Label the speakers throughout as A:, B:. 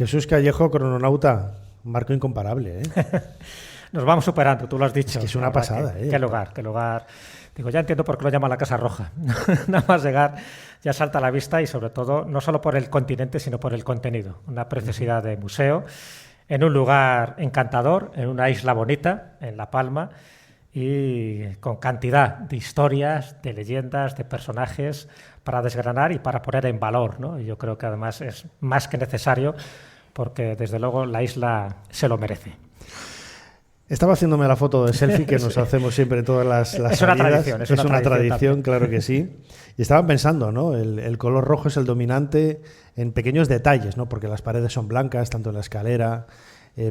A: Jesús Callejo, crononauta, marco incomparable, ¿eh?
B: Nos vamos superando, tú lo has dicho.
A: Es que es una pasada, ¿eh?
B: Qué lugar. Digo, ya entiendo por qué lo llaman la Casa Roja. Nada más llegar ya salta a la vista y sobre todo, no solo por el continente, sino por el contenido. Una preciosidad de museo, en un lugar encantador, en una isla bonita, en La Palma, y con cantidad de historias, de leyendas, de personajes para desgranar y para poner en valor, ¿no? Y yo creo que además es más que necesario porque desde luego la isla se lo merece.
A: Estaba haciéndome la foto de selfie que nos hacemos siempre en todas las
B: es
A: salidas.
B: Una tradición,
A: es una tradición, claro que sí. Y estaba pensando, ¿no? El color rojo es el dominante en pequeños detalles, ¿no? Porque las paredes son blancas, tanto en la escalera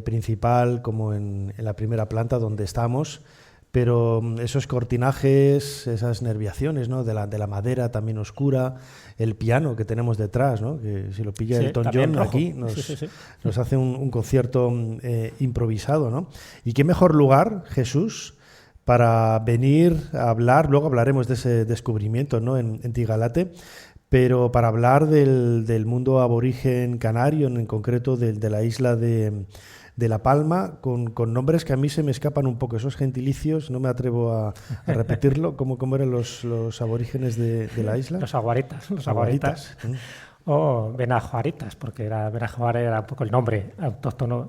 A: principal como en la primera planta donde estamos. Pero esos cortinajes, esas nerviaciones, ¿no? de la madera también oscura, el piano que tenemos detrás, ¿no? Que si lo pilla Elton John aquí nos hace un concierto improvisado, ¿no? Y qué mejor lugar, Jesús, para venir a hablar, luego hablaremos de ese descubrimiento, ¿no? en Tigalate, pero para hablar del mundo aborigen canario, en concreto de la isla de La Palma, con nombres que a mí se me escapan un poco, esos gentilicios, no me atrevo a repetirlo. ¿Cómo eran los aborígenes de la isla?
B: Los aguaritas. O benajuaritas, porque benajuare era un poco el nombre autóctono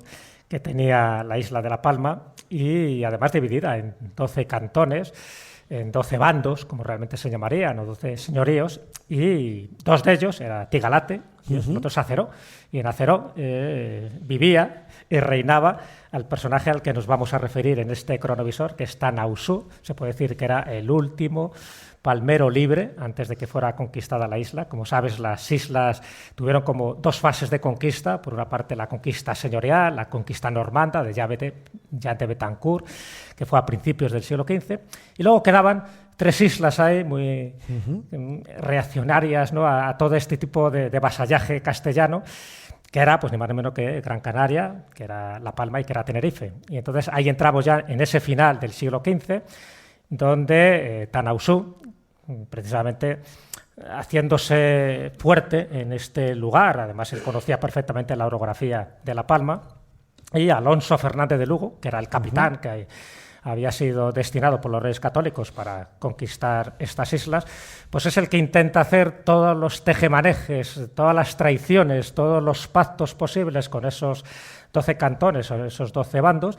B: que tenía la isla de La Palma, y además dividida en 12 cantones, en 12 bandos, como realmente se llamarían, o 12 señoríos, y dos de ellos era Tigalate, y el otro es Aceró, y en Aceró vivía y reinaba al personaje al que nos vamos a referir en este cronovisor, que es Tanausú. Se puede decir que era el último palmero libre antes de que fuera conquistada la isla. Como sabes, las islas tuvieron como dos fases de conquista. Por una parte, la conquista señorial, la conquista normanda de Jean de Betancourt, que fue a principios del siglo XV, y luego quedaban tres islas ahí muy reaccionarias, ¿no? a todo este tipo de vasallaje castellano, que era pues ni más ni menos que Gran Canaria, que era La Palma y que era Tenerife. Y entonces ahí entramos ya en ese final del siglo XV, donde Tanausú, precisamente haciéndose fuerte en este lugar, además él conocía perfectamente la orografía de La Palma, y Alonso Fernández de Lugo, que era el capitán que había sido destinado por los Reyes Católicos para conquistar estas islas, pues es el que intenta hacer todos los tejemanejes, todas las traiciones, todos los pactos posibles con esos 12 cantones o esos 12 bandos.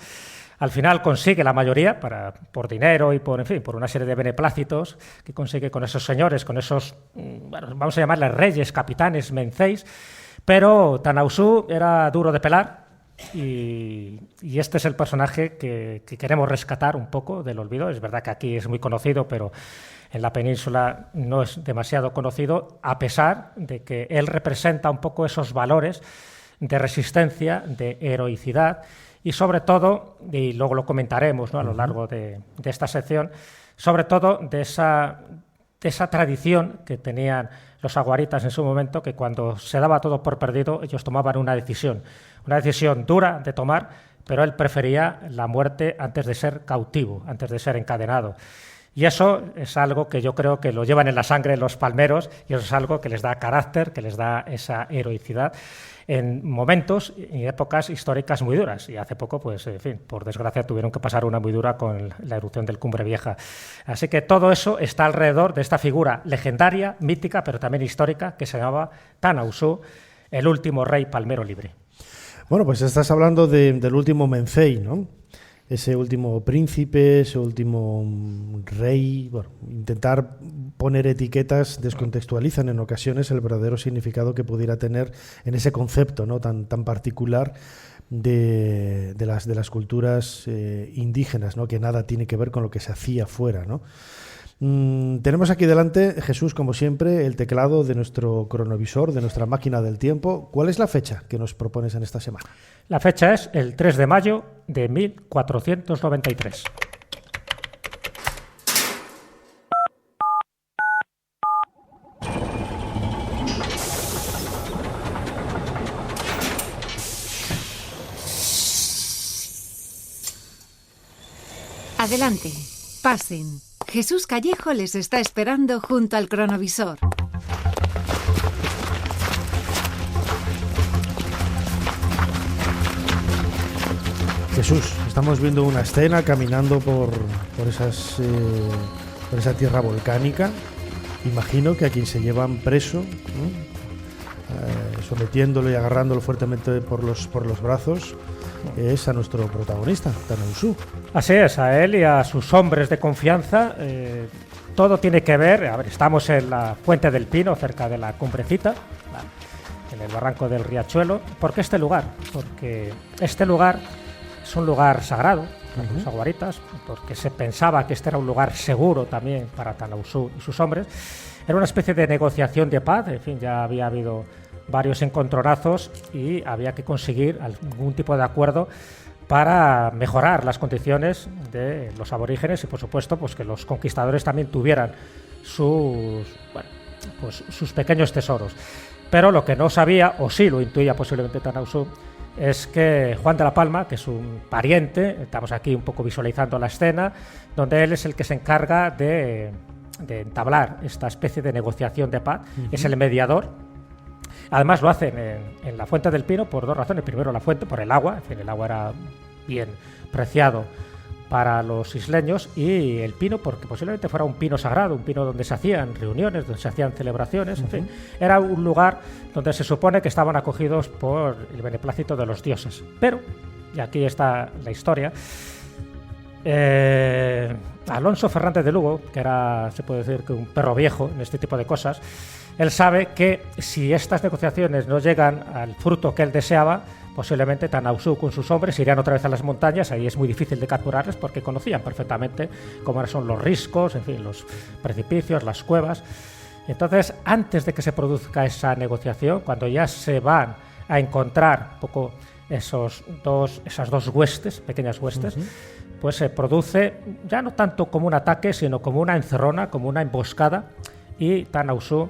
B: Al final consigue la mayoría por dinero y por una serie de beneplácitos que consigue con esos señores, con esos, vamos a llamarles reyes, capitanes, menceis, pero Tanausú era duro de pelar. Y este es el personaje que queremos rescatar un poco del olvido. Es verdad que aquí es muy conocido, pero en la península no es demasiado conocido, a pesar de que él representa un poco esos valores de resistencia, de heroicidad y sobre todo, y luego lo comentaremos, ¿no? a lo largo de esta sección, sobre todo de esa tradición que tenían los aguaritas en su momento, que cuando se daba todo por perdido, ellos tomaban una decisión dura de tomar, pero él prefería la muerte antes de ser cautivo, antes de ser encadenado. Y eso es algo que yo creo que lo llevan en la sangre los palmeros, y eso es algo que les da carácter, que les da esa heroicidad en momentos y épocas históricas muy duras. Y hace poco, pues, en fin, por desgracia tuvieron que pasar una muy dura con la erupción del Cumbre Vieja. Así que todo eso está alrededor de esta figura legendaria, mítica, pero también histórica, que se llamaba Tanausú, el último rey palmero libre.
A: Bueno, pues estás hablando del último Mencey, ¿no? Ese último príncipe, ese último rey. Bueno, intentar poner etiquetas descontextualizan en ocasiones el verdadero significado que pudiera tener en ese concepto, ¿no? tan particular de las culturas indígenas, ¿no? Que nada tiene que ver con lo que se hacía fuera, ¿no? Tenemos aquí delante, Jesús, como siempre, el teclado de nuestro cronovisor, de nuestra máquina del tiempo. ¿Cuál es la fecha que nos propones en esta semana?
B: La fecha es el 3 de mayo de 1493.
C: Adelante, pasen. Jesús Callejo les está esperando junto al cronovisor.
A: Jesús, estamos viendo una escena caminando por esa tierra volcánica. Imagino que a quien se llevan preso, ¿no? Sometiéndolo y agarrándolo fuertemente por los brazos, es a nuestro protagonista, Tanausú.
B: Así es, a él y a sus hombres de confianza. Todo tiene que ver, estamos en la Fuente del Pino, cerca de la Cumbrecita, en el barranco del Riachuelo. ¿Por qué este lugar? Porque este lugar es un lugar sagrado para los aguaritas, porque se pensaba que este era un lugar seguro también para Tanausú y sus hombres. Era una especie de negociación de paz, en fin, ya había habido varios encontronazos y había que conseguir algún tipo de acuerdo para mejorar las condiciones de los aborígenes y, por supuesto, pues que los conquistadores también tuvieran sus pequeños tesoros. Pero lo que no sabía, o sí lo intuía posiblemente Tanausú, es que Juan de la Palma, que es un pariente, estamos aquí un poco visualizando la escena, donde él es el que se encarga de entablar esta especie de negociación de paz, es el mediador. Además lo hacen en la Fuente del Pino por dos razones. Primero, la fuente, por el agua, es decir, el agua era bien preciado para los isleños, y el pino porque posiblemente fuera un pino sagrado, un pino donde se hacían reuniones, donde se hacían celebraciones, en fin, era un lugar donde se supone que estaban acogidos por el beneplácito de los dioses. Pero, y aquí está la historia, Alonso Fernández de Lugo, que era, se puede decir, que un perro viejo en este tipo de cosas, él sabe que si estas negociaciones no llegan al fruto que él deseaba, posiblemente Tanausú con sus hombres irían otra vez a las montañas. Ahí es muy difícil de capturarles porque conocían perfectamente cómo son los riscos, en fin, los precipicios, las cuevas. Entonces, antes de que se produzca esa negociación, cuando ya se van a encontrar un poco esas dos huestes, pequeñas huestes, pues se produce ya no tanto como un ataque, sino como una encerrona, como una emboscada, y Tanausú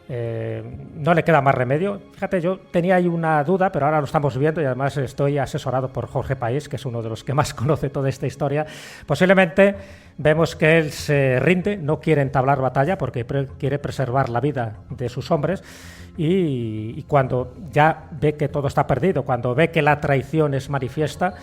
B: no le queda más remedio. Fíjate, yo tenía ahí una duda, pero ahora lo estamos viendo y además estoy asesorado por Jorge País, que es uno de los que más conoce toda esta historia. Posiblemente vemos que él se rinde, no quiere entablar batalla porque quiere preservar la vida de sus hombres, y cuando ya ve que todo está perdido, cuando ve que la traición es manifiesta,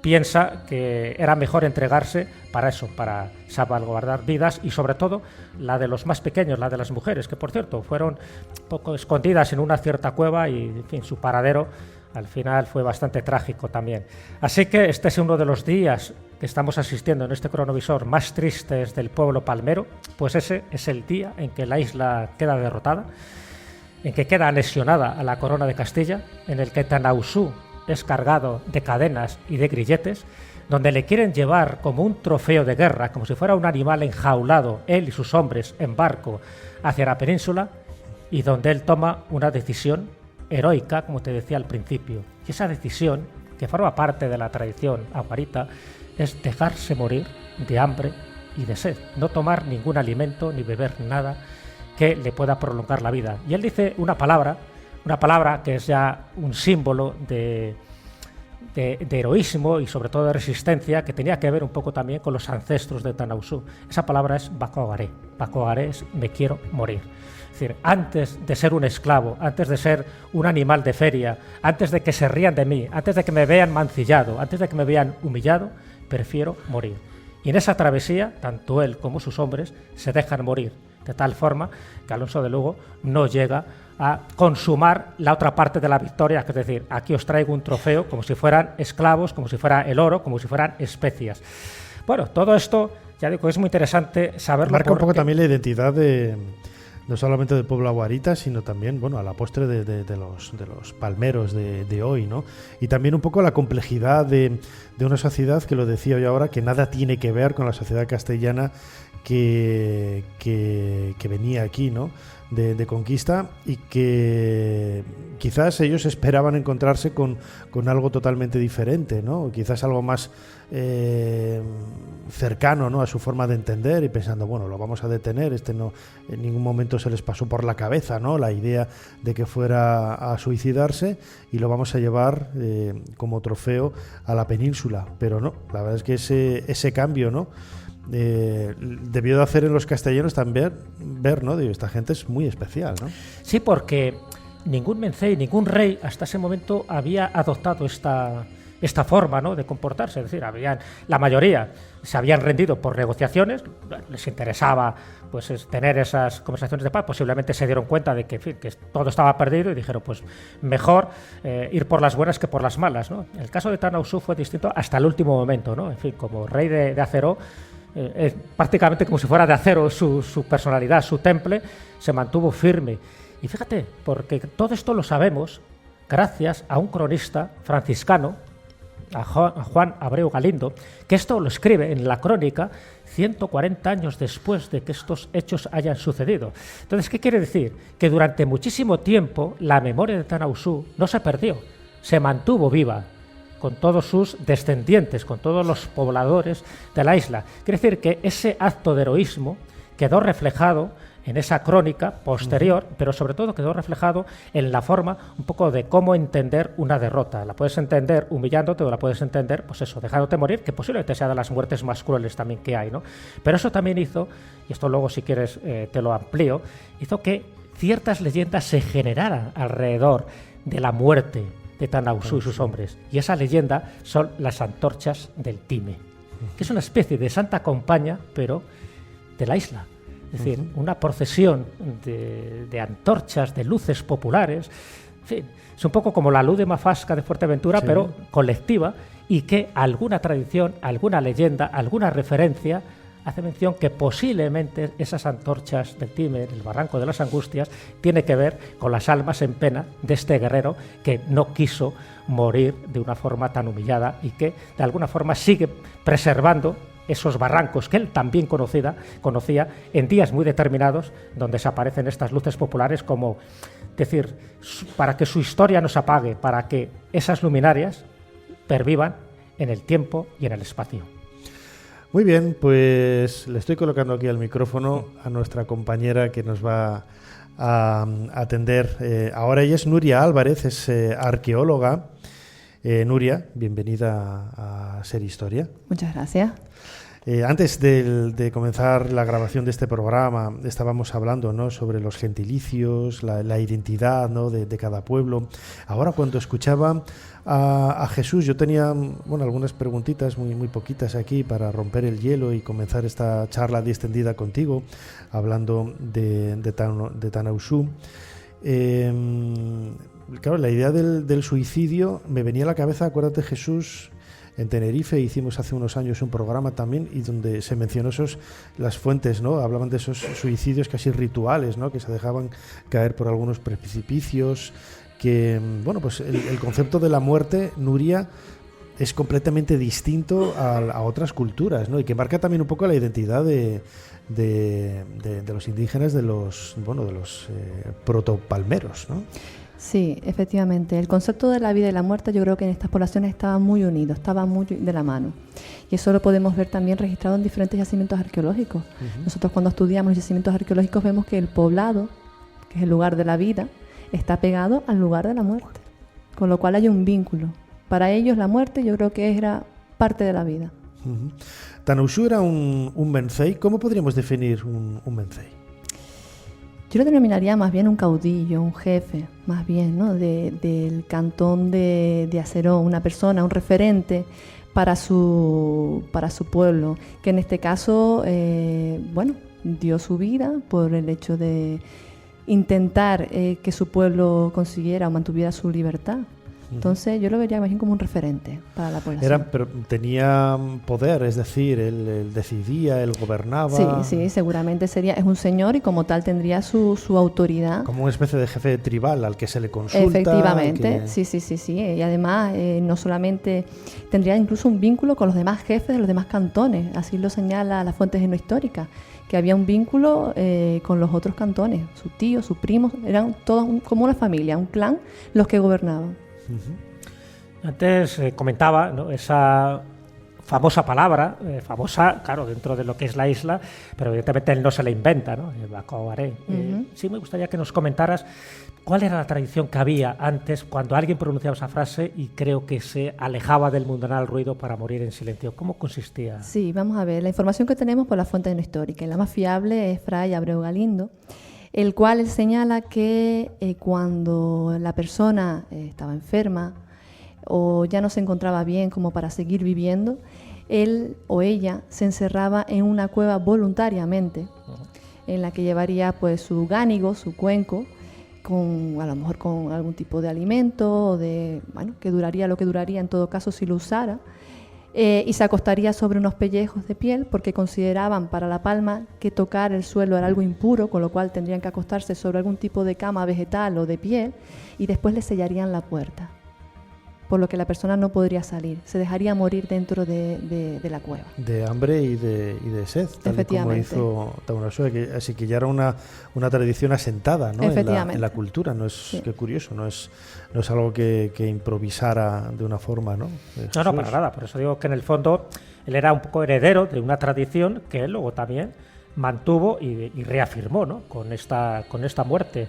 B: piensa que era mejor entregarse para eso, para salvaguardar vidas, y sobre todo la de los más pequeños, la de las mujeres, que por cierto fueron un poco escondidas en una cierta cueva, y en fin, su paradero al final fue bastante trágico también. Así que este es uno de los días que estamos asistiendo en este cronovisor más tristes del pueblo palmero, pues ese es el día en que la isla queda derrotada, en que queda anexionada a la corona de Castilla, en el que Tanausú es cargado de cadenas y de grilletes, donde le quieren llevar como un trofeo de guerra, como si fuera un animal enjaulado, él y sus hombres en barco hacia la península, y donde él toma una decisión heroica, como te decía al principio. Y esa decisión, que forma parte de la tradición aguarita, es dejarse morir de hambre y de sed, no tomar ningún alimento ni beber nada que le pueda prolongar la vida. Y él dice una palabra que es ya un símbolo de heroísmo y sobre todo de resistencia, que tenía que ver un poco también con los ancestros de Tanausú. Esa palabra es Bacoagaré. Bacoagaré es me quiero morir. Es decir, antes de ser un esclavo, antes de ser un animal de feria, antes de que se rían de mí, antes de que me vean mancillado, antes de que me vean humillado, prefiero morir. Y en esa travesía, tanto él como sus hombres se dejan morir, de tal forma que Alonso de Lugo no llega a consumar la otra parte de la victoria, que es decir, aquí os traigo un trofeo, como si fueran esclavos, como si fuera el oro, como si fueran especias. Bueno, todo esto, ya digo, es muy interesante saberlo.
A: Marca un poco también la identidad de no solamente del pueblo aguarita, sino también, bueno, a la postre de los palmeros de hoy, ¿no? Y también un poco la complejidad de una sociedad, que lo decía yo ahora, que nada tiene que ver con la sociedad castellana que venía aquí, ¿no? De conquista, y que quizás ellos esperaban encontrarse con algo totalmente diferente, ¿no? Quizás algo más cercano, ¿no?, a su forma de entender, y pensando, bueno, lo vamos a detener, no, en ningún momento se les pasó por la cabeza, ¿no?, la idea de que fuera a suicidarse, y lo vamos a llevar como trofeo a la península. Pero no, la verdad es que ese cambio, ¿no?, debió de hacer en los castellanos también ver, ¿no?, digo, esta gente es muy especial, ¿no?
B: Sí, porque ningún mencey, ningún rey hasta ese momento había adoptado esta esta forma, ¿no?, de comportarse. Es decir, la mayoría se habían rendido por negociaciones, les interesaba pues tener esas conversaciones de paz, posiblemente se dieron cuenta de que, en fin, que todo estaba perdido y dijeron, pues mejor ir por las buenas que por las malas, ¿no? El caso de Tana Usú fue distinto hasta el último momento, ¿no? En fin, como rey de Acero, prácticamente como si fuera de acero su personalidad, su temple, se mantuvo firme. Y fíjate, porque todo esto lo sabemos gracias a un cronista franciscano, a Juan Abreu Galindo, que esto lo escribe en la crónica 140 años después de que estos hechos hayan sucedido. Entonces, ¿qué quiere decir? Que durante muchísimo tiempo la memoria de Tana Usú no se perdió, se mantuvo viva, con todos sus descendientes, con todos los pobladores de la isla. Quiere decir que ese acto de heroísmo quedó reflejado en esa crónica posterior, pero sobre todo quedó reflejado en la forma un poco de cómo entender una derrota. La puedes entender humillándote o la puedes entender, pues eso, dejándote morir, que posiblemente sea de las muertes más crueles también que hay, ¿no? Pero eso también hizo, y esto luego si quieres te lo amplío, hizo que ciertas leyendas se generaran alrededor de la muerte de Tana Usú y sus hombres. Y esa leyenda son las antorchas del Time, que es una especie de santa compañía, pero de la isla. Es decir, una procesión de antorchas, de luces populares. En fin, es un poco como la luz de Mafasca de Fuerteventura, sí, pero colectiva, y que alguna tradición, alguna leyenda, alguna referencia hace mención que posiblemente esas antorchas del Time, el Barranco de las Angustias, tiene que ver con las almas en pena de este guerrero que no quiso morir de una forma tan humillada y que de alguna forma sigue preservando esos barrancos que él también conocía en días muy determinados, donde se aparecen estas luces populares, como decir, para que su historia no se apague, para que esas luminarias pervivan en el tiempo y en el espacio.
A: Muy bien, pues le estoy colocando aquí el micrófono a nuestra compañera que nos va a atender. Ahora ella es Nuria Álvarez, es arqueóloga. Nuria, bienvenida a Ser Historia.
D: Muchas gracias.
A: Antes de comenzar la grabación de este programa estábamos hablando, ¿no?, sobre los gentilicios, la identidad, ¿no?, de cada pueblo. Ahora, cuando escuchaba a Jesús, yo tenía algunas preguntitas muy poquitas aquí para romper el hielo y comenzar esta charla distendida contigo, hablando de Tana Usú. Claro, la idea del suicidio me venía a la cabeza. Acuérdate, Jesús, en Tenerife hicimos hace unos años un programa también y donde se mencionó las fuentes, ¿no? Hablaban de esos suicidios casi rituales, ¿no?, que se dejaban caer por algunos precipicios, que, pues el concepto de la muerte, Nuria, es completamente distinto a otras culturas, ¿no?, y que marca también un poco la identidad de los indígenas, de los protopalmeros, ¿no?
D: Sí, efectivamente. El concepto de la vida y la muerte, yo creo que en estas poblaciones estaba muy unido, estaba muy de la mano. Y eso lo podemos ver también registrado en diferentes yacimientos arqueológicos. Nosotros, cuando estudiamos los yacimientos arqueológicos, vemos que el poblado, que es el lugar de la vida, está pegado al lugar de la muerte. Con lo cual hay un vínculo. Para ellos la muerte, yo creo que era parte de la vida.
A: Tana Usú era un mencey. ¿Cómo podríamos definir un mencey?
D: Yo lo denominaría más bien un caudillo, un jefe, más bien, ¿no?, del cantón de Acero, una persona, un referente para su pueblo, que en este caso, dio su vida por el hecho de intentar que su pueblo consiguiera o mantuviera su libertad. Entonces yo lo vería más bien como un referente para la población.
A: Pero tenía poder, es decir, él decidía, él gobernaba.
D: Sí, seguramente es un señor y como tal tendría su autoridad.
A: Como una especie de jefe tribal al que se le consulta.
D: Efectivamente, sí. Y además no solamente tendría incluso un vínculo con los demás jefes de los demás cantones, así lo señala las fuentes etnohistóricas, que había un vínculo con los otros cantones, sus tíos, sus primos, eran todos como una familia, un clan, los que gobernaban.
B: Antes comentaba, ¿no?, esa famosa palabra, famosa, claro, dentro de lo que es la isla, pero evidentemente él no se la inventa, ¿no?, el Bacoaré. Sí me gustaría que nos comentaras cuál era la tradición que había antes cuando alguien pronunciaba esa frase y creo que se alejaba del mundanal ruido para morir en silencio. ¿Cómo consistía?
D: Sí, vamos a ver, la información que tenemos por la fuente histórica, la más fiable es Fray Abreu Galindo, el cual señala que cuando la persona estaba enferma o ya no se encontraba bien como para seguir viviendo, él o ella se encerraba en una cueva voluntariamente, en la que llevaría pues su gánigo, su cuenco, a lo mejor con algún tipo de alimento, que duraría lo que duraría en todo caso si lo usara, y se acostaría sobre unos pellejos de piel, porque consideraban para La Palma que tocar el suelo era algo impuro, con lo cual tendrían que acostarse sobre algún tipo de cama vegetal o de piel, y después le sellarían la puerta, por lo que la persona no podría salir, se dejaría morir dentro de la cueva.
A: De hambre y de sed, tal y como hizo Tahuantinsuyo, así que ya era una tradición asentada, ¿no? en la cultura. No es, sí. Qué curioso, no es algo que improvisara de una forma, ¿no?
B: No, para nada. Por eso digo que en el fondo él era un poco heredero de una tradición que él luego también mantuvo y reafirmó, ¿no? con esta muerte.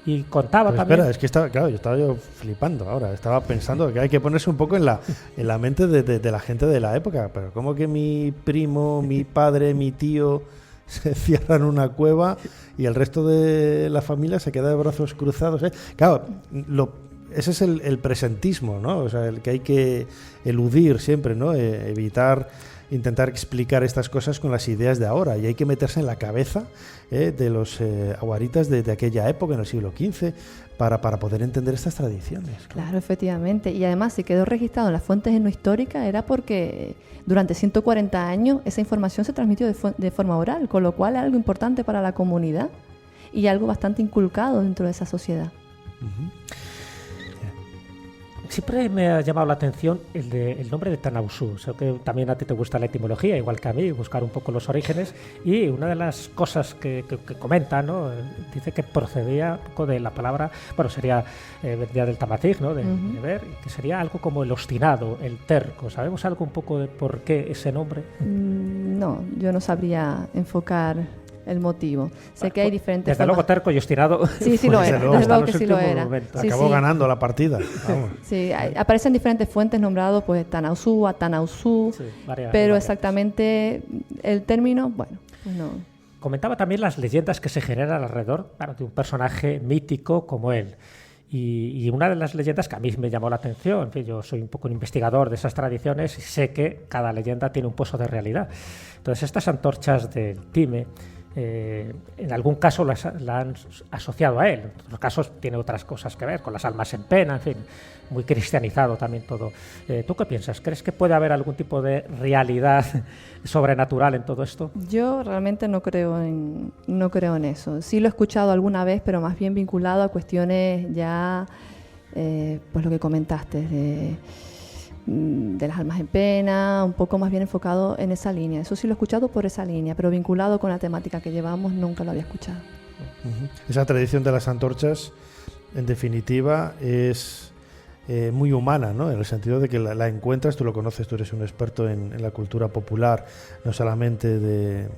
B: Y contaba
A: pero
B: también...
A: Espera, es que yo estaba flipando ahora. Estaba pensando que hay que ponerse un poco en la mente de la gente de la época. Pero ¿cómo que mi primo, mi padre, mi tío se cierran en una cueva y el resto de la familia se queda de brazos cruzados? Claro, ese es el presentismo, ¿no? O sea, el que hay que eludir siempre, ¿no? Intentar explicar estas cosas con las ideas de ahora, y hay que meterse en la cabeza de los aguaritas de aquella época, en el siglo XV, para poder entender estas tradiciones.
D: Claro, efectivamente, y además si quedó registrado en las fuentes etnohistóricas era porque durante 140 años esa información se transmitió de forma oral, con lo cual es algo importante para la comunidad y algo bastante inculcado dentro de esa sociedad.
A: Uh-huh.
B: Siempre me ha llamado la atención el nombre de Tanausú. Sé que también a ti te gusta la etimología, igual que a mí, buscar un poco los orígenes. Y una de las cosas que comenta, ¿no? Dice que procedía un poco de la palabra, vendría del tamazig, ¿no? De ver, que sería algo como el obstinado, el terco. ¿Sabemos algo un poco de por qué ese nombre?
D: No, yo no sabría enfocar el motivo. Sé que hay diferentes
B: Desde luego terco y obstinado.
D: Sí lo era. Desde luego que sí lo era.
A: Acabó ganando la partida. Vamos.
D: Sí, aparecen diferentes fuentes nombrados, pues Tanausú, Atanausú, pero exactamente el término, bueno, pues no.
B: Comentaba también las leyendas que se generan alrededor de un personaje mítico como él. Y una de las leyendas que a mí me llamó la atención, en fin, yo soy un poco un investigador de esas tradiciones y sé que cada leyenda tiene un pozo de realidad. Entonces estas antorchas del Time, en algún caso la han asociado a él, en otros casos tiene otras cosas que ver, con las almas en pena, en fin, muy cristianizado también todo. ¿Tú qué piensas? ¿Crees que puede haber algún tipo de realidad sobrenatural en todo esto?
D: Yo realmente no creo en eso. Sí lo he escuchado alguna vez, pero más bien vinculado a cuestiones ya, pues lo que comentaste, de las almas en pena, un poco más bien enfocado en esa línea. Eso sí lo he escuchado por esa línea, pero vinculado con la temática que llevamos nunca lo había escuchado.
A: Uh-huh. Esa tradición de las antorchas, en definitiva, es muy humana, ¿no? En el sentido de que la encuentras, tú lo conoces, tú eres un experto en la cultura popular, no solamente de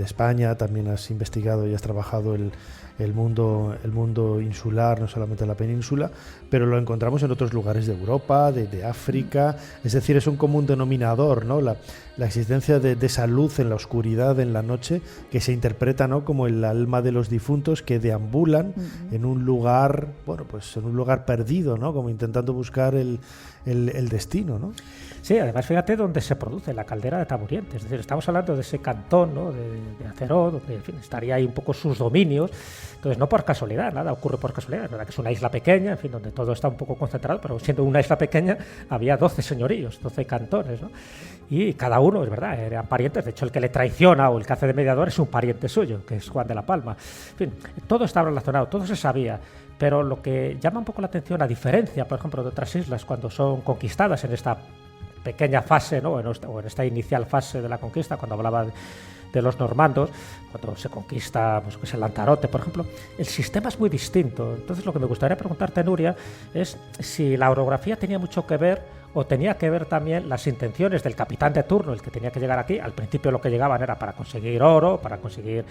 A: España, también has investigado y has trabajado el mundo insular, no solamente la península, pero lo encontramos en otros lugares de Europa, de África. Es decir, es un común denominador, ¿no? La existencia de esa luz en la oscuridad, en la noche, que se interpreta, ¿no? Como el alma de los difuntos que deambulan en un lugar, en un lugar perdido, ¿no? Como intentando buscar el destino, ¿no?
B: Sí, además fíjate dónde se produce la caldera de Taburiente, es decir, estamos hablando de ese cantón, ¿no? de Aceró, donde en fin, estaría ahí un poco sus dominios. Entonces no por casualidad, nada ocurre por casualidad, es verdad que es una isla pequeña, en fin, donde todo está un poco concentrado, pero siendo una isla pequeña había 12 señoríos, 12 cantones, ¿no? Y cada uno, es verdad, eran parientes. De hecho, el que le traiciona o el que hace de mediador es un pariente suyo, que es Juan de la Palma. En fin, todo estaba relacionado, todo se sabía. Pero lo que llama un poco la atención, a diferencia, por ejemplo, de otras islas, cuando son conquistadas en esta pequeña fase, ¿no? o en esta inicial fase de la conquista, cuando hablaba de los normandos, cuando se conquista pues, el Lanzarote, por ejemplo, el sistema es muy distinto. Entonces, lo que me gustaría preguntarte, Nuria, es si la orografía tenía mucho que ver o tenía que ver también las intenciones del capitán de turno, el que tenía que llegar aquí. Al principio lo que llegaban era para conseguir oro, para conseguir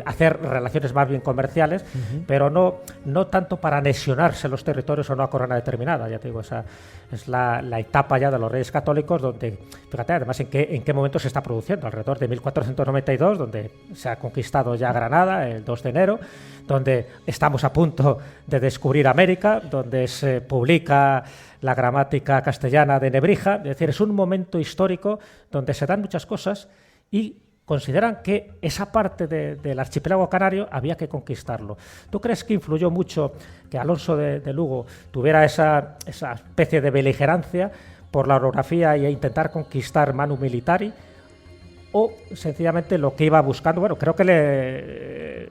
B: hacer relaciones más bien comerciales, pero no tanto para anexionarse los territorios o una corona determinada. Ya te digo, esa es la etapa ya de los reyes católicos, donde, fíjate, además en qué momento se está produciendo, alrededor de 1492, donde se ha conquistado ya Granada, el 2 de enero, donde estamos a punto de descubrir América, donde se publica la gramática castellana de Nebrija. Es decir, es un momento histórico donde se dan muchas cosas y consideran que esa parte del archipiélago canario había que conquistarlo. ¿Tú crees que influyó mucho que Alonso de Lugo tuviera esa especie de beligerancia por la orografía e intentar conquistar Manu Militari? ¿O sencillamente lo que iba buscando? Bueno, creo que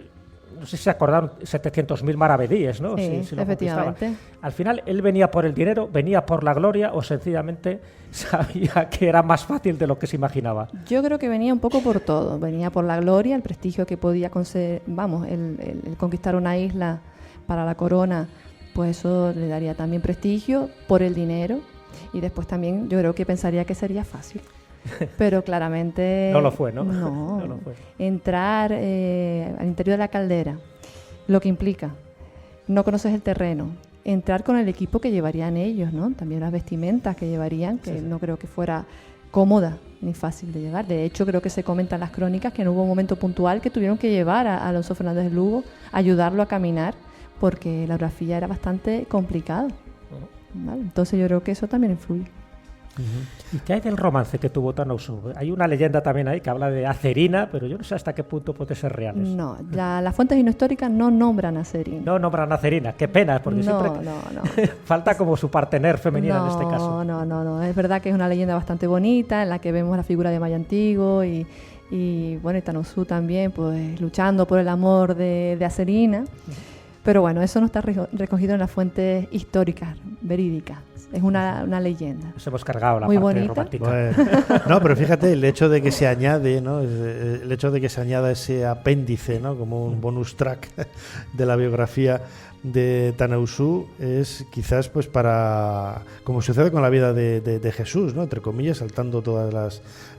B: no sé si se acordaron, 700.000 maravedíes, ¿no?
D: Sí,
B: si lo
D: efectivamente.
B: Al final, ¿él venía por el dinero, venía por la gloria o sencillamente sabía que era más fácil de lo que se imaginaba?
D: Yo creo que venía un poco por todo. Venía por la gloria, el prestigio que podía conseguir, el conquistar una isla para la corona, pues eso le daría también prestigio, por el dinero, y después también yo creo que pensaría que sería fácil. Pero claramente...
B: No lo fue, ¿no?
D: No,
B: No lo fue.
D: Entrar al interior de la caldera, lo que implica, no conoces el terreno, entrar con el equipo que llevarían ellos, ¿no? También las vestimentas que llevarían, que no creo que fuera cómoda ni fácil de llevar. De hecho, creo que se comenta en las crónicas que no hubo un momento puntual que tuvieron que llevar a Alonso Fernández de Lugo, ayudarlo a caminar, porque la orografía era bastante complicada. ¿Vale? Entonces yo creo que eso también influye.
B: ¿Y qué hay del romance que tuvo Tanausu? Hay una leyenda también ahí que habla de Acerina, pero yo no sé hasta qué punto puede ser real eso.
D: No, las fuentes históricas no nombran a Acerina.
B: No nombran a Acerina, qué pena, porque siempre falta como su partener femenina en este caso.
D: No, es verdad que es una leyenda bastante bonita en la que vemos la figura de Maya Antiguo y bueno, y Tanausu también, pues luchando por el amor de Acerina. Pero bueno, eso no está recogido en las fuentes históricas, verídicas. Es una leyenda.
B: Nos hemos cargado la
D: muy
B: parte
D: bonita.
B: romántica.
A: Bueno, no, pero fíjate, el hecho de que se añade, ¿no? El hecho de que se añada ese apéndice, ¿no? Como un bonus track de la biografía de Tanausu es quizás pues para, como sucede con la vida de Jesús, ¿no? Entre comillas, saltando todas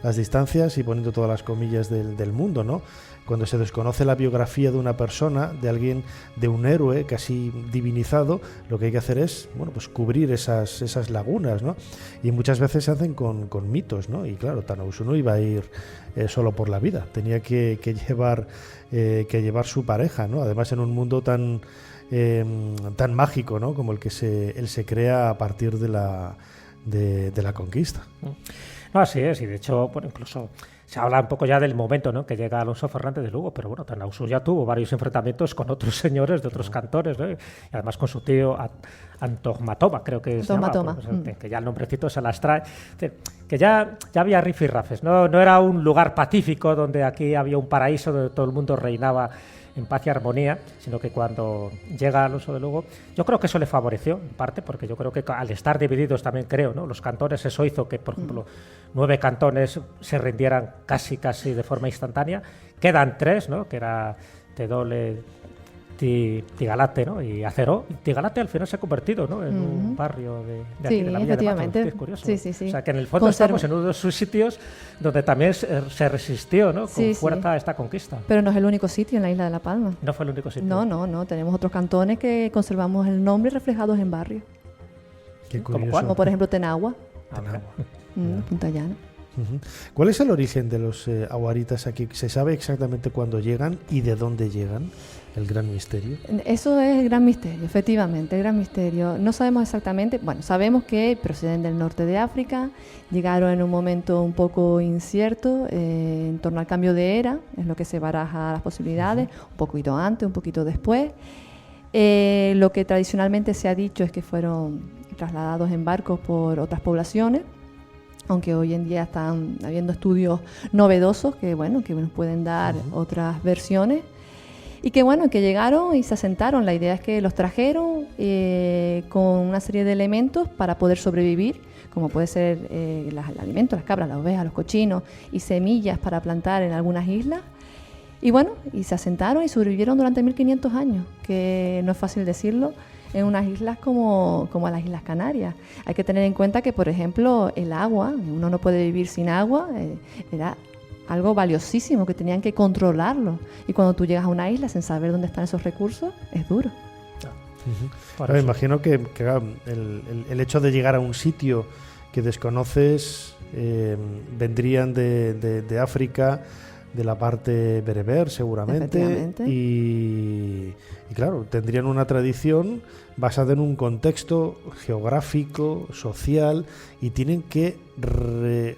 A: las distancias y poniendo todas las comillas del mundo, ¿no? Cuando se desconoce la biografía de una persona, de alguien, de un héroe casi divinizado, lo que hay que hacer es, bueno, pues cubrir esas lagunas, ¿no? Y muchas veces se hacen con mitos, ¿no? Y claro, Tanausu no iba a ir solo por la vida, tenía que llevar su pareja, ¿no? Además en un mundo tan mágico, ¿no? Como el que él se crea a partir de la conquista.
B: No, así es, y de hecho, bueno, incluso se habla un poco ya del momento, ¿no?, que llega Alonso Fernández de Lugo, pero bueno, Tanausu ya tuvo varios enfrentamientos con otros señores de otros cantones, ¿no? Y además con su tío Antogmatoma, creo que se llama, que ya el nombrecito se las trae, que ya había rifirrafes, no era un lugar pacífico donde aquí había un paraíso donde todo el mundo reinaba en paz y armonía, sino que cuando llega Alonso de Lugo, yo creo que eso le favoreció, en parte, porque yo creo que al estar divididos también ¿no? Los cantones, eso hizo que, por ejemplo, 9 cantones se rindieran casi de forma instantánea. Quedan 3, ¿no? Que era Tedole, Tigalate, ¿no? Y Acero. Tigalate al final se ha convertido, ¿no?, en un barrio de aquí, de la Villa de Matos. Es curioso.
D: Sí.
B: O sea, que en el fondo estamos en uno de sus sitios donde también se resistió, ¿no?, con fuerza a esta conquista.
D: Pero no es el único sitio en la isla de La Palma.
B: No fue el único sitio.
D: No. Tenemos otros cantones que conservamos el nombre reflejados en barrios.
A: Qué curioso.
D: Como por ejemplo Tenagua. Punta Llana.
A: ¿Cuál es el origen de los aguaritas aquí? ¿Se sabe exactamente cuándo llegan y de dónde llegan? El gran misterio.
D: Eso es el gran misterio, efectivamente, el gran misterio. No sabemos exactamente, bueno, sabemos que proceden del norte de África, llegaron en un momento un poco incierto, en torno al cambio de era, es lo que se baraja las posibilidades, un poquito antes, un poquito después. Lo que tradicionalmente se ha dicho es que fueron trasladados en barcos por otras poblaciones, aunque hoy en día están habiendo estudios novedosos que nos pueden dar otras versiones. Y que llegaron y se asentaron. La idea es que los trajeron con una serie de elementos para poder sobrevivir, como puede ser el alimento, las cabras, las ovejas, los cochinos y semillas para plantar en algunas islas. Y se asentaron y sobrevivieron durante 1500 años, que no es fácil decirlo, en unas islas como las Islas Canarias. Hay que tener en cuenta que, por ejemplo, el agua, uno no puede vivir sin agua, era algo valiosísimo, que tenían que controlarlo. Y cuando tú llegas a una isla sin saber dónde están esos recursos, es duro.
A: Me imagino que el hecho de llegar a un sitio que desconoces, vendrían de África de la parte bereber seguramente y claro, tendrían una tradición basada en un contexto geográfico, social y tienen que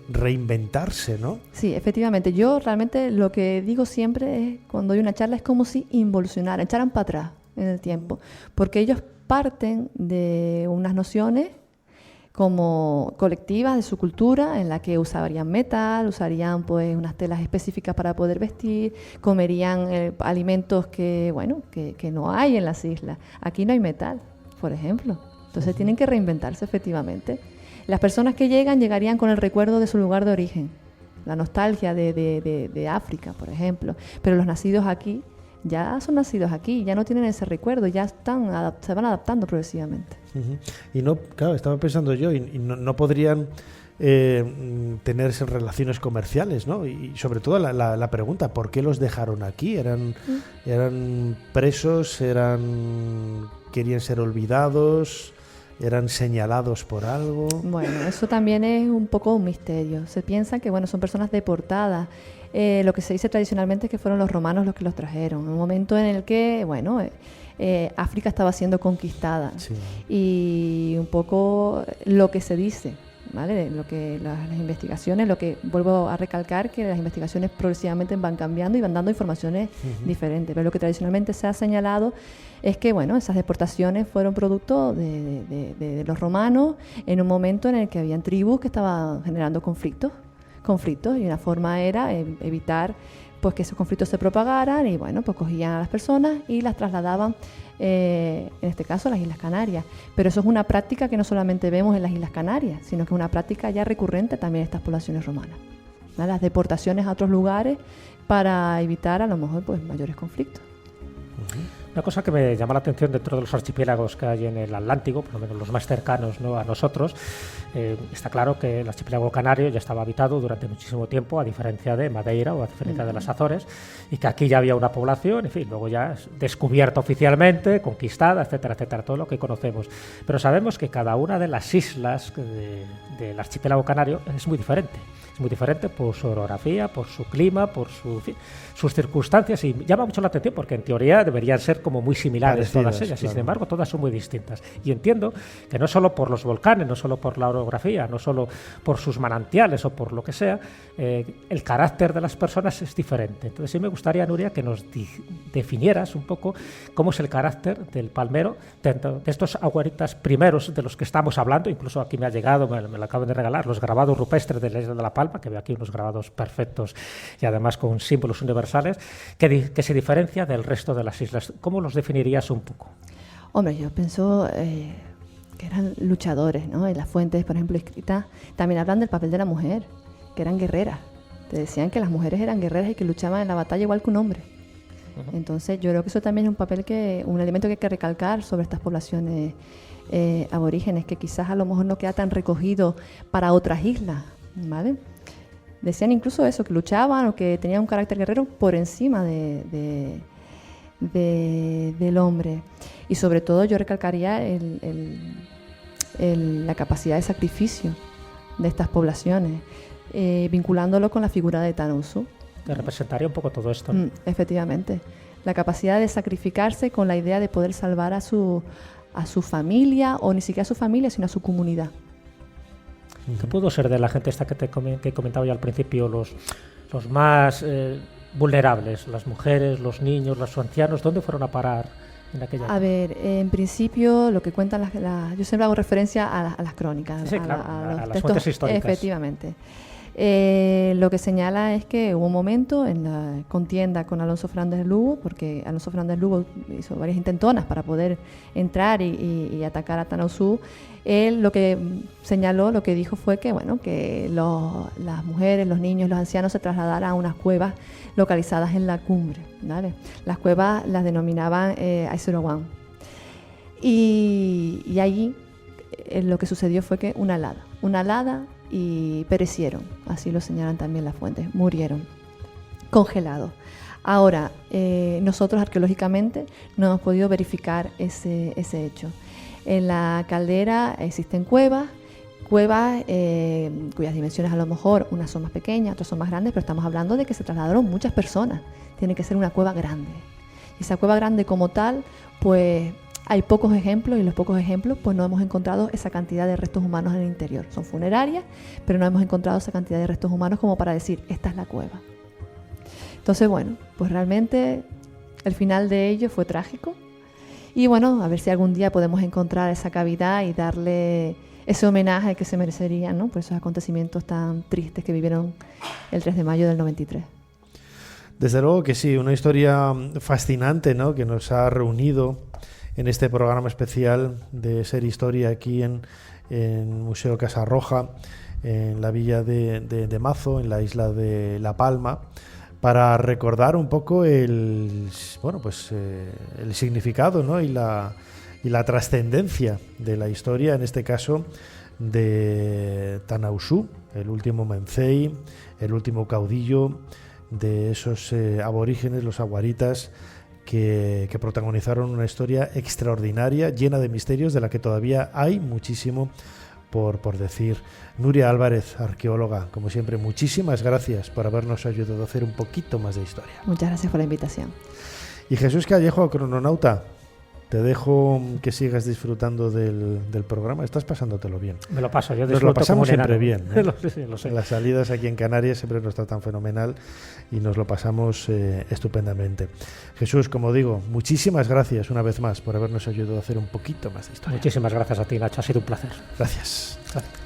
A: reinventarse, ¿no?
D: Sí, efectivamente. Yo realmente lo que digo siempre es, cuando doy una charla, es como si involucionaran, echaran para atrás en el tiempo, porque ellos parten de unas nociones como colectivas de su cultura, en la que usarían metal, usarían pues unas telas específicas para poder vestir, comerían alimentos que no hay en las islas. Aquí no hay metal, por ejemplo. Entonces tienen que reinventarse efectivamente. Las personas que llegarían con el recuerdo de su lugar de origen, la nostalgia de África, por ejemplo. Pero los nacidos aquí ya son nacidos aquí, ya no tienen ese recuerdo, ya se van adaptando progresivamente.
A: Y no, claro, estaba pensando yo, y no podrían tener esas relaciones comerciales, ¿no? Y sobre todo la pregunta, ¿por qué los dejaron aquí? ¿Eran presos? ¿Querían ser olvidados? ¿Eran señalados por algo?
D: Bueno, eso también es un poco un misterio. Se piensa que son personas deportadas. Lo que se dice tradicionalmente es que fueron los romanos los que los trajeron, en un momento en el que, África estaba siendo conquistada. Sí. Y un poco lo que se dice, ¿vale? Lo que las investigaciones, lo que vuelvo a recalcar, que las investigaciones progresivamente van cambiando y van dando informaciones diferentes, pero lo que tradicionalmente se ha señalado es que esas deportaciones fueron producto de los romanos en un momento en el que habían tribus que estaban generando conflictos y una forma era evitar pues que esos conflictos se propagaran y pues cogían a las personas y las trasladaban en este caso a las Islas Canarias. Pero eso es una práctica que no solamente vemos en las Islas Canarias, sino que es una práctica ya recurrente también en estas poblaciones romanas, ¿no? Las deportaciones a otros lugares para evitar a lo mejor pues mayores conflictos.
B: Una cosa que me llama la atención dentro de los archipiélagos que hay en el Atlántico, por lo menos los más cercanos, ¿no?, a nosotros, está claro que el archipiélago canario ya estaba habitado durante muchísimo tiempo, a diferencia de Madeira o a diferencia de las Azores, y que aquí ya había una población, en fin, luego ya descubierta oficialmente, conquistada, etcétera, etcétera, todo lo que conocemos. Pero sabemos que cada una de las islas del archipiélago canario es muy diferente. Es muy diferente por su orografía, por su clima, por sus circunstancias, y llama mucho la atención porque en teoría deberían ser como muy similares parecidas, todas ellas, claro. Y sin embargo todas son muy distintas. Y entiendo que no solo por los volcanes, no solo por la orografía, no solo por sus manantiales o por lo que sea, el carácter de las personas es diferente. Entonces sí me gustaría, Nuria, que nos definieras un poco cómo es el carácter del palmero, de estos aguaritas primeros de los que estamos hablando. Incluso aquí me ha llegado, me lo acaban de regalar, los grabados rupestres de la Isla de la Palma, que veo aquí unos grabados perfectos y además con símbolos universales, que se diferencia del resto de las islas. ¿Cómo los definirías un poco?
D: Hombre, yo pienso que eran luchadores, ¿no? En las fuentes, por ejemplo, escritas, también hablan del papel de la mujer, que eran guerreras. Te decían que las mujeres eran guerreras y que luchaban en la batalla igual que un hombre. Entonces, yo creo que eso también es un elemento que hay que recalcar sobre estas poblaciones aborígenes, que quizás a lo mejor no queda tan recogido para otras islas, ¿vale? Decían incluso eso, que luchaban o que tenían un carácter guerrero por encima del hombre. Y sobre todo yo recalcaría la capacidad de sacrificio de estas poblaciones, vinculándolo con la figura de Tanausu.
B: Que representaría un poco todo esto, ¿no?
D: Efectivamente. La capacidad de sacrificarse con la idea de poder salvar a su familia, o ni siquiera a su familia, sino a su comunidad.
B: ¿Qué pudo ser de la gente esta que comentaba yo al principio, los más vulnerables, las mujeres, los niños, los ancianos? ¿Dónde fueron a parar en aquella época?
D: A ver, en principio lo que cuentan yo siempre hago referencia a las crónicas,
B: sí, claro, a los
D: textos,
B: las fuentes históricas.
D: Efectivamente. Lo que señala es que hubo un momento en la contienda con Alonso Fernández Lugo, porque Alonso Fernández Lugo hizo varias intentonas para poder entrar y atacar a Tanausu. Él lo que señaló, lo que dijo fue que las mujeres, los niños, los ancianos se trasladaran a unas cuevas localizadas en la cumbre, ¿vale? Las cuevas las denominaban Aiserowan. Y allí lo que sucedió fue que una helada y perecieron, así lo señalan también las fuentes, murieron, congelados. Ahora, nosotros arqueológicamente no hemos podido verificar ese hecho. En la caldera existen cuevas cuevas cuyas dimensiones a lo mejor unas son más pequeñas, otras son más grandes, pero estamos hablando de que se trasladaron muchas personas. Tiene que ser una cueva grande. Y esa cueva grande como tal, pues hay pocos ejemplos, y los pocos ejemplos pues no hemos encontrado esa cantidad de restos humanos en el interior. Son funerarias, pero no hemos encontrado esa cantidad de restos humanos como para decir, esta es la cueva. Entonces, bueno, pues realmente el final de ello fue trágico. Y bueno, a ver si algún día podemos encontrar esa cavidad y darle ese homenaje que se merecerían, ¿no?, por esos acontecimientos tan tristes que vivieron el 3 de mayo del 93.
A: Desde luego que sí, una historia fascinante, ¿no?, que nos ha reunido en este programa especial de Ser Historia aquí en Museo Casa Roja, en la villa de Mazo, en la isla de La Palma, para recordar un poco el significado, ¿no?, y la trascendencia de la historia, en este caso de Tanausú, el último Mencey, el último caudillo de esos aborígenes, los aguaritas, que protagonizaron una historia extraordinaria, llena de misterios, de la que todavía hay muchísimo por decir. Nuria Álvarez, arqueóloga, como siempre, muchísimas gracias por habernos ayudado a hacer un poquito más de historia.
D: Muchas gracias por la invitación.
A: Y Jesús Callejo, crononauta, te dejo que sigas disfrutando del programa. Estás pasándotelo bien.
B: Me lo paso, yo
A: Nos lo pasamos siempre bien, ¿eh?
B: Lo sé.
A: Las salidas aquí en Canarias siempre nos tratan fenomenal y nos lo pasamos estupendamente. Jesús, como digo, muchísimas gracias una vez más por habernos ayudado a hacer un poquito más de historia.
B: Muchísimas gracias a ti, Nacho. Ha sido un placer.
A: Gracias.
B: Gracias.